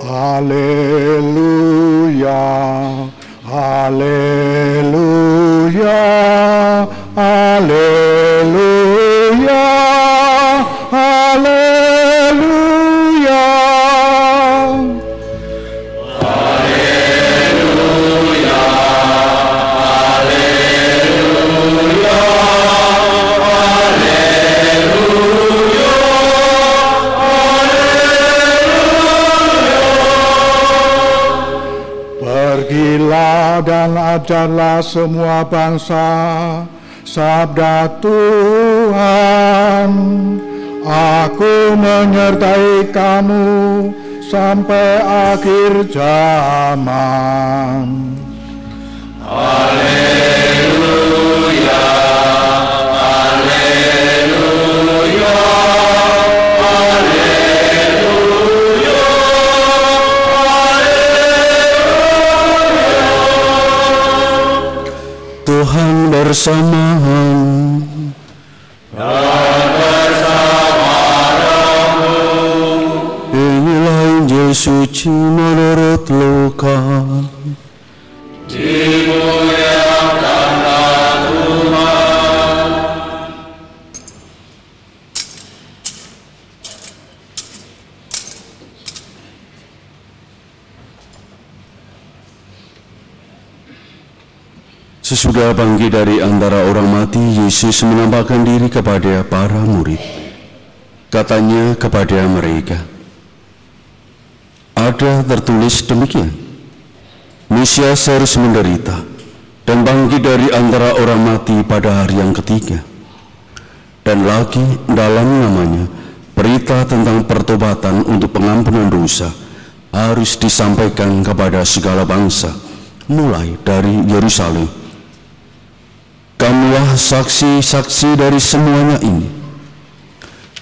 Haleluya, haleluya, haleluya, haleluya. Pergilah dan ajarlah semua bangsa sabda Tuhan. Aku menyertai kamu sampai akhir zaman. Haleluya, haleluya, haleluya, haleluya. Tuhan bersamamu dan bersamamu. Inilah Injil suci menurut Lukas. Dimuliakanlah Tuhan. Sesudah bangkit dari antara orang mati, Yesus menampakkan diri kepada para murid. Katanya kepada mereka, ada tertulis demikian, Mesias harus menderita dan bangkit dari antara orang mati pada hari yang ketiga. Dan lagi dalam namanya, berita tentang pertobatan untuk pengampunan dosa harus disampaikan kepada segala bangsa, mulai dari Yerusalem. Kamulah saksi-saksi dari semuanya ini.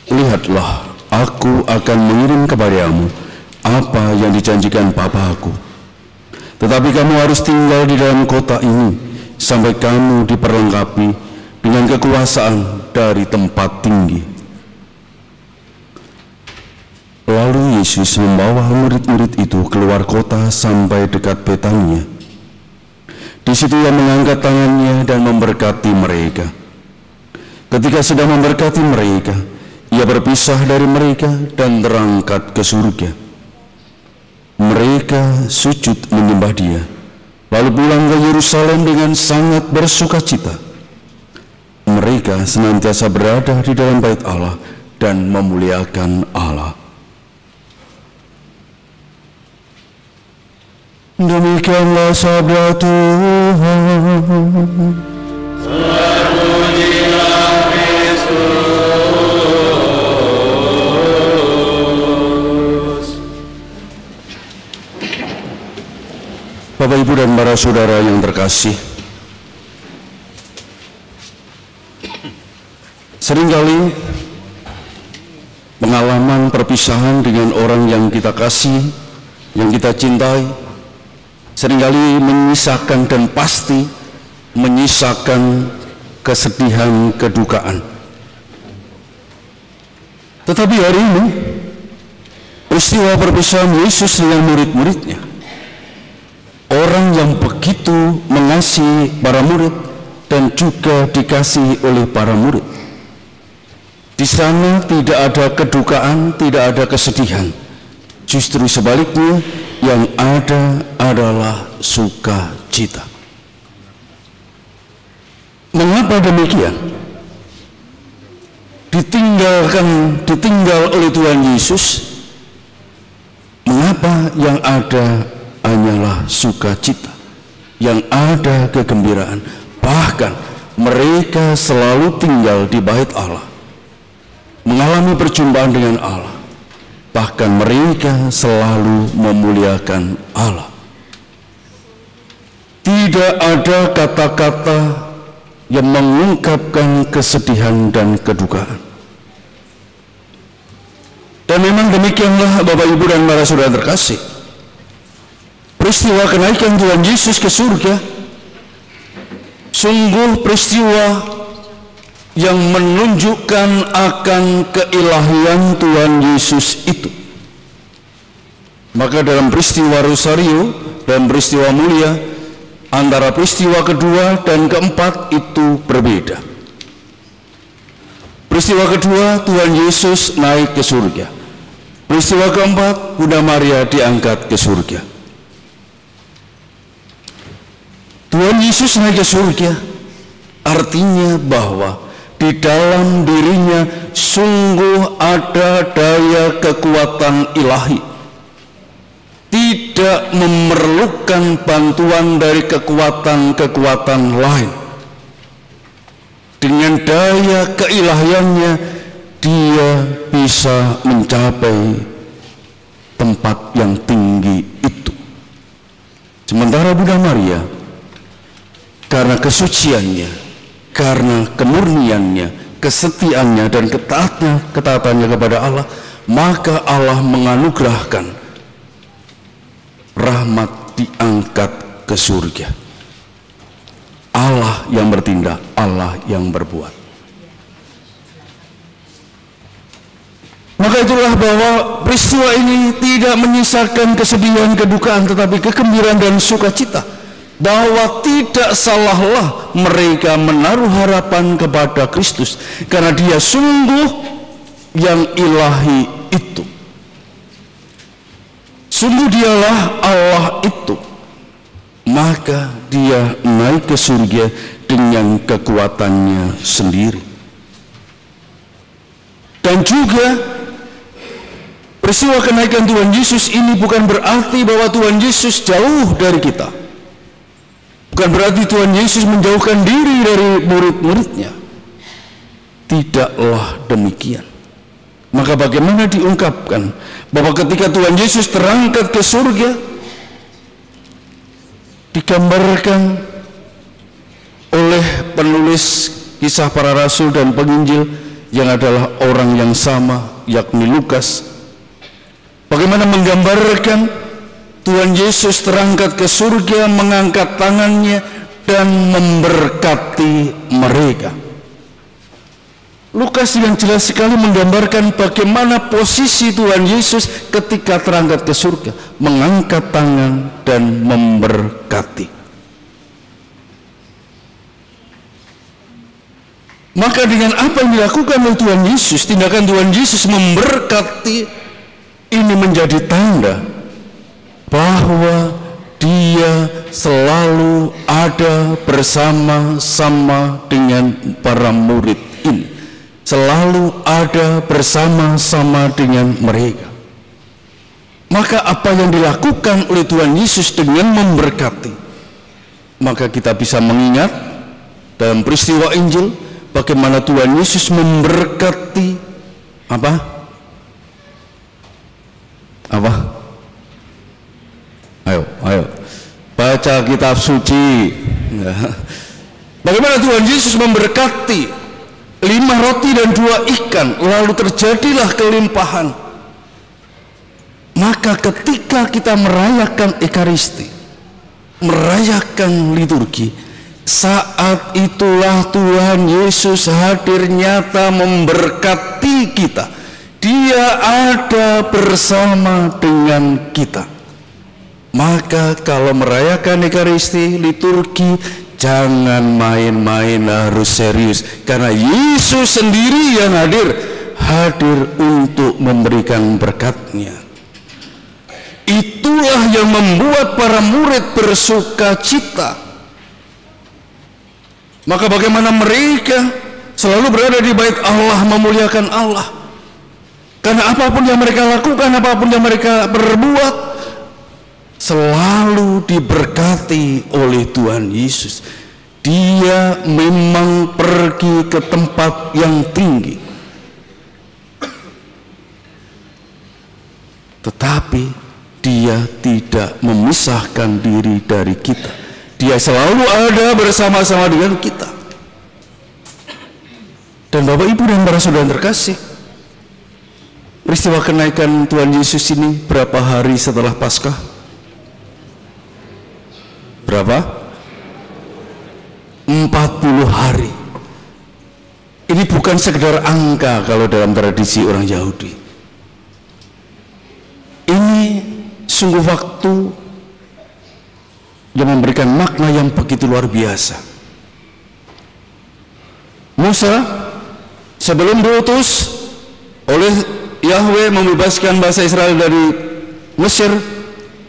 Lihatlah, aku akan mengirim kepadamu apa yang dijanjikan Bapa-Ku. Tetapi kamu harus tinggal di dalam kota ini sampai kamu diperlengkapi dengan kekuasaan dari tempat tinggi. Lalu Yesus membawa murid-murid itu keluar kota sampai dekat Betania. Di situ ia mengangkat tangannya dan memberkati mereka. Ketika sedang memberkati mereka, ia berpisah dari mereka dan terangkat ke surga. Mereka sujud menyembah dia, lalu pulang ke Yerusalem dengan sangat bersukacita. Mereka senantiasa berada di dalam bait Allah dan memuliakan Allah. Demikianlah sabda Tuhan. Terpujilah Kristus. Bapak, Ibu, dan para saudara yang terkasih, seringkali pengalaman perpisahan dengan orang yang kita kasih, yang kita cintai, seringkali menyisakan dan pasti menyisakan kesedihan, kedukaan. Tetapi hari ini, peristiwa perpisahan Yesus dengan murid-muridnya, orang yang begitu mengasihi para murid dan juga dikasihi oleh para murid, di sana tidak ada kedukaan, tidak ada kesedihan. Justru sebaliknya, yang ada adalah sukacita. Mengapa demikian? Ditinggal oleh Tuhan Yesus. Mengapa yang ada hanyalah sukacita, yang ada kegembiraan? Bahkan mereka selalu tinggal di bait Allah, mengalami perjumpaan dengan Allah. Bahkan mereka selalu memuliakan Allah. Tidak ada kata-kata yang mengungkapkan kesedihan dan kedukaan. Dan memang demikianlah Bapak, Ibu, dan para saudara terkasih. Peristiwa kenaikan Tuhan Yesus ke surga sungguh peristiwa yang menunjukkan akan keilahian Tuhan Yesus itu. Maka dalam peristiwa Rosario dan peristiwa mulia, antara peristiwa kedua dan keempat itu berbeda. Peristiwa kedua, Tuhan Yesus naik ke surga. Peristiwa keempat, Bunda Maria diangkat ke surga. Tuhan Yesus naik ke surga artinya bahwa di dalam dirinya sungguh ada daya kekuatan ilahi, tidak memerlukan bantuan dari kekuatan-kekuatan lain. Dengan daya keilahiannya dia bisa mencapai tempat yang tinggi itu. Sementara Bunda Maria, karena kesuciannya, karena kemurniannya, kesetiaannya dan ketaatannya kepada Allah, maka Allah menganugerahkan rahmat diangkat ke surga. Allah yang bertindak, Allah yang berbuat. Maka itulah bahwa peristiwa ini tidak menyisakan kesedihan, kedukaan, tetapi kegembiraan dan sukacita. Bahwa tidak salahlah mereka menaruh harapan kepada Kristus, karena dia sungguh yang ilahi itu. Sungguh dialah Allah itu. Maka dia naik ke surga dengan kekuatannya sendiri. Dan juga peristiwa kenaikan Tuhan Yesus ini bukan berarti bahwa Tuhan Yesus jauh dari kita. Bukan berarti Tuhan Yesus menjauhkan diri dari murid-muridnya. Tidaklah demikian. Maka bagaimana diungkapkan bahwa ketika Tuhan Yesus terangkat ke surga, digambarkan oleh penulis kisah para rasul dan penginjil yang adalah orang yang sama, yakni Lukas. Bagaimana menggambarkan Tuhan Yesus terangkat ke surga, mengangkat tangannya dan memberkati mereka. Lukas yang jelas sekali menggambarkan bagaimana posisi Tuhan Yesus ketika terangkat ke surga, mengangkat tangan dan memberkati. Maka dengan apa yang dilakukan oleh Tuhan Yesus, tindakan Tuhan Yesus memberkati ini menjadi tanda bahwa dia selalu ada bersama-sama dengan para murid ini. Selalu ada bersama-sama dengan mereka. Maka apa yang dilakukan oleh Tuhan Yesus dengan memberkati, maka kita bisa mengingat dalam peristiwa Injil bagaimana Tuhan Yesus memberkati apa? Ayo baca kitab suci. Bagaimana Tuhan Yesus memberkati 5 roti dan 2 ikan, lalu terjadilah kelimpahan. Maka ketika kita merayakan Ekaristi, merayakan liturgi, saat itulah Tuhan Yesus hadir nyata memberkati kita. Dia ada bersama dengan kita. Maka kalau merayakan Ekaristi, liturgi, jangan main-main, harus serius. Karena Yesus sendiri yang hadir untuk memberikan berkat-Nya. Itulah yang membuat para murid bersuka cita. Maka bagaimana mereka selalu berada di bait Allah, memuliakan Allah. Karena apapun yang mereka lakukan, apapun yang mereka berbuat, selalu diberkati oleh Tuhan Yesus. Dia memang pergi ke tempat yang tinggi, tetapi dia tidak memisahkan diri dari kita. Dia selalu ada bersama-sama dengan kita. Dan Bapak Ibu dan para saudara terkasih, peristiwa kenaikan Tuhan Yesus ini berapa hari setelah Paskah? Berapa? 40 hari. Ini bukan sekedar angka kalau dalam tradisi orang Yahudi. Ini sungguh waktu yang memberikan makna yang begitu luar biasa. Musa sebelum diutus oleh Yahweh membebaskan bangsa Israel dari Mesir,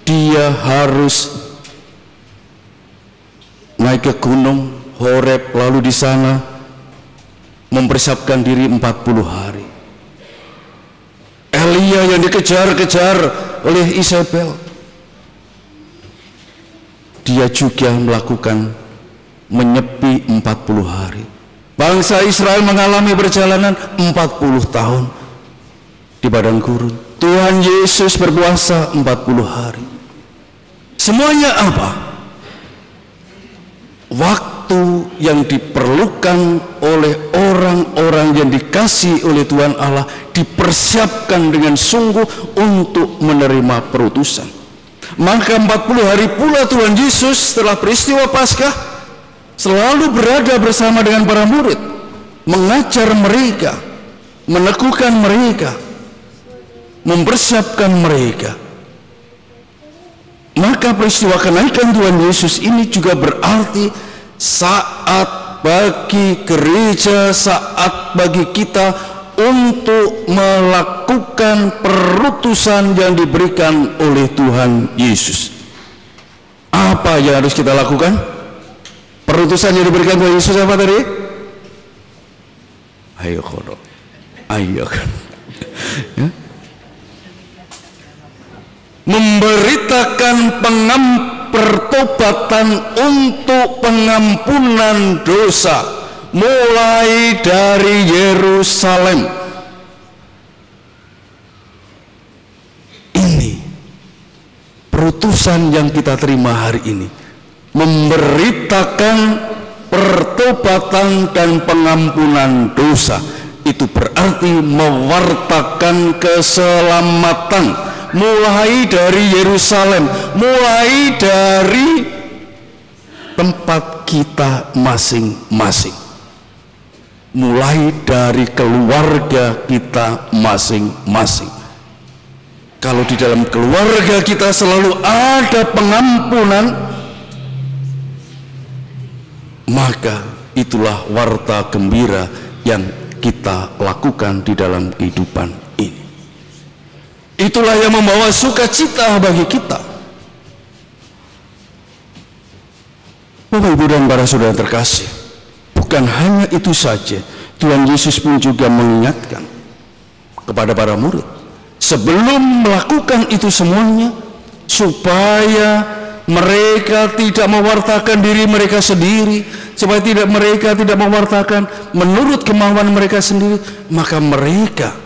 dia harus naik ke gunung Horeb, lalu di sana mempersiapkan diri 40 hari. Elia yang dikejar-kejar oleh Isabel, dia juga melakukan menyepi 40 hari. Bangsa Israel mengalami perjalanan 40 tahun di padang gurun. Tuhan Yesus berpuasa 40 hari. Semuanya apa? Waktu yang diperlukan oleh orang-orang yang dikasihi oleh Tuhan Allah dipersiapkan dengan sungguh untuk menerima perutusan. Maka 40 hari pula Tuhan Yesus setelah peristiwa Paskah selalu berada bersama dengan para murid, mengajar mereka, meneguhkan mereka, mempersiapkan mereka. Maka peristiwa kenaikan Tuhan Yesus ini juga berarti saat bagi gereja, saat bagi kita untuk melakukan perutusan yang diberikan oleh Tuhan Yesus. Apa yang harus kita lakukan? Perutusan yang diberikan Tuhan Yesus apa tadi? Ayo kodok, ayo kan. Ya. Memberitakan pertobatan untuk pengampunan dosa mulai dari Yerusalem. Ini perutusan yang kita terima hari ini, memberitakan pertobatan dan pengampunan dosa. Itu berarti mewartakan keselamatan mulai dari Yerusalem, mulai dari tempat kita masing-masing, mulai dari keluarga kita masing-masing. Kalau di dalam keluarga kita selalu ada pengampunan, maka itulah warta gembira yang kita lakukan di dalam kehidupan ini. Itulah yang membawa sukacita bagi kita. Bapak, Ibu, dan para saudara terkasih, bukan hanya itu saja, Tuhan Yesus pun juga mengingatkan kepada para murid sebelum melakukan itu semuanya, supaya mereka tidak mewartakan diri mereka sendiri, supaya mereka tidak mewartakan menurut kemauan mereka sendiri, maka mereka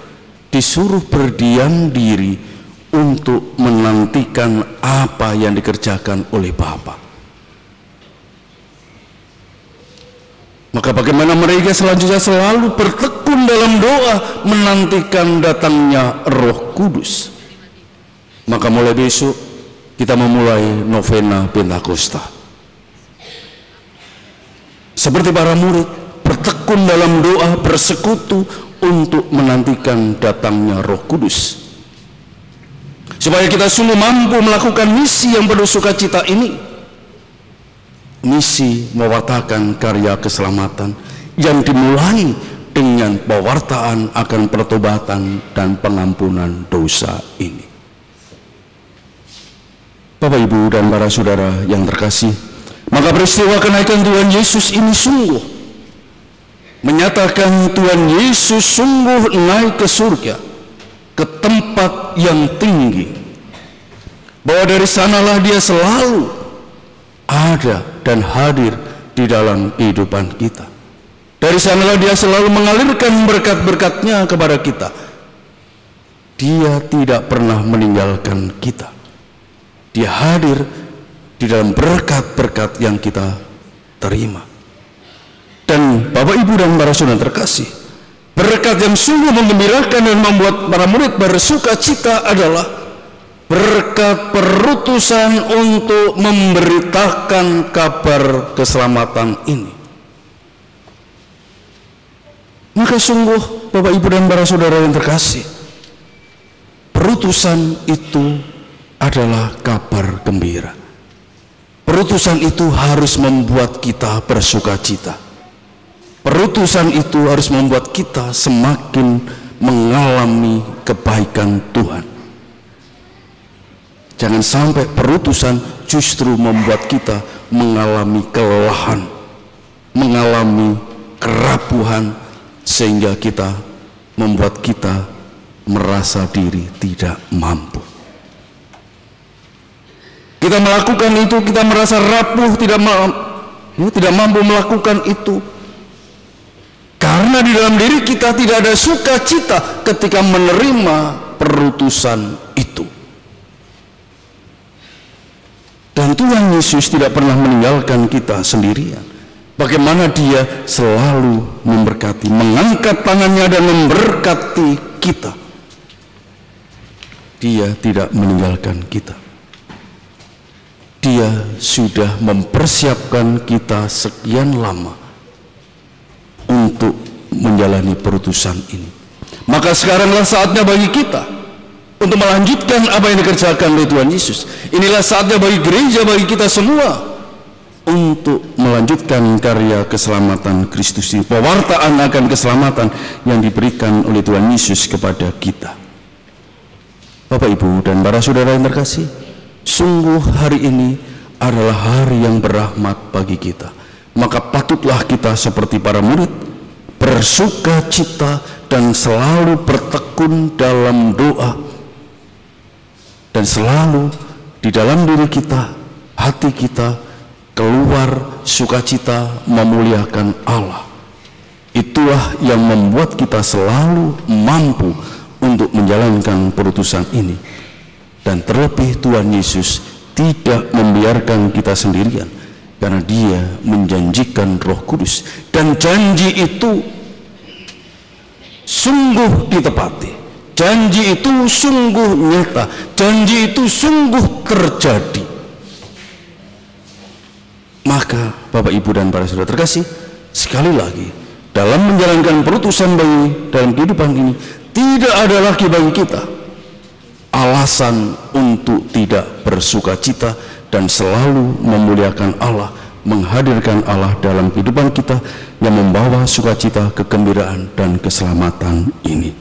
disuruh berdiam diri untuk menantikan apa yang dikerjakan oleh Bapa. Maka bagaimana mereka selanjutnya selalu bertekun dalam doa menantikan datangnya Roh Kudus. Maka mulai besok kita memulai novena Pentakosta. Seperti para murid, bertekun dalam doa, bersekutu untuk menantikan datangnya Roh Kudus, supaya kita sungguh mampu melakukan misi yang penuh sukacita ini, misi mewartakan karya keselamatan yang dimulai dengan pewartaan akan pertobatan dan pengampunan dosa ini. Bapak, Ibu, dan para saudara yang terkasih, maka peristiwa kenaikan Tuhan Yesus ini sungguh menyatakan Tuhan Yesus sungguh naik ke surga, ke tempat yang tinggi, bahwa dari sanalah dia selalu ada dan hadir di dalam kehidupan kita. Dari sanalah dia selalu mengalirkan berkat-berkatnya kepada kita. Dia tidak pernah meninggalkan kita. Dia hadir di dalam berkat-berkat yang kita terima. Dan Bapak, Ibu, dan para saudara terkasih, berkat yang sungguh menggembirakan dan membuat para murid bersuka cita adalah berkat perutusan untuk memberitakan kabar keselamatan ini. Maka sungguh Bapak, Ibu, dan para saudara yang terkasih, perutusan itu adalah kabar gembira. Perutusan itu harus membuat kita bersukacita. Perutusan itu harus membuat kita semakin mengalami kebaikan Tuhan. Jangan sampai perutusan justru membuat kita mengalami kelelahan, mengalami kerapuhan, sehingga membuat kita merasa diri tidak mampu. Kita melakukan itu, kita merasa rapuh, tidak mampu melakukan itu, karena di dalam diri kita tidak ada sukacita ketika menerima perutusan itu. Dan Tuhan Yesus tidak pernah meninggalkan kita sendirian. Bagaimana Dia selalu memberkati, mengangkat tangannya dan memberkati kita. Dia tidak meninggalkan kita. Dia sudah mempersiapkan kita sekian lama untuk menjalani perutusan ini. Maka sekaranglah saatnya bagi kita untuk melanjutkan apa yang dikerjakan oleh Tuhan Yesus. Inilah saatnya bagi gereja, bagi kita semua, untuk melanjutkan karya keselamatan Kristus ini, pewartaan akan keselamatan yang diberikan oleh Tuhan Yesus kepada kita. Bapak, Ibu, dan para saudara yang terkasih, sungguh hari ini adalah hari yang berahmat bagi kita. Maka patutlah kita seperti para murid, bersukacita dan selalu bertekun dalam doa, dan selalu di dalam diri kita, hati kita, keluar sukacita memuliakan Allah. Itulah yang membuat kita selalu mampu untuk menjalankan perutusan ini. Dan terlebih Tuhan Yesus tidak membiarkan kita sendirian, karena Dia menjanjikan Roh Kudus, dan janji itu sungguh ditepati. Janji itu sungguh nyata, janji itu sungguh terjadi. Maka Bapak, Ibu, dan para saudara terkasih, sekali lagi, dalam menjalankan perutusan dalam kehidupan ini, tidak ada lagi bagi kita alasan untuk tidak bersukacita dan selalu memuliakan Allah, menghadirkan Allah dalam kehidupan kita yang membawa sukacita, kegembiraan, dan keselamatan ini.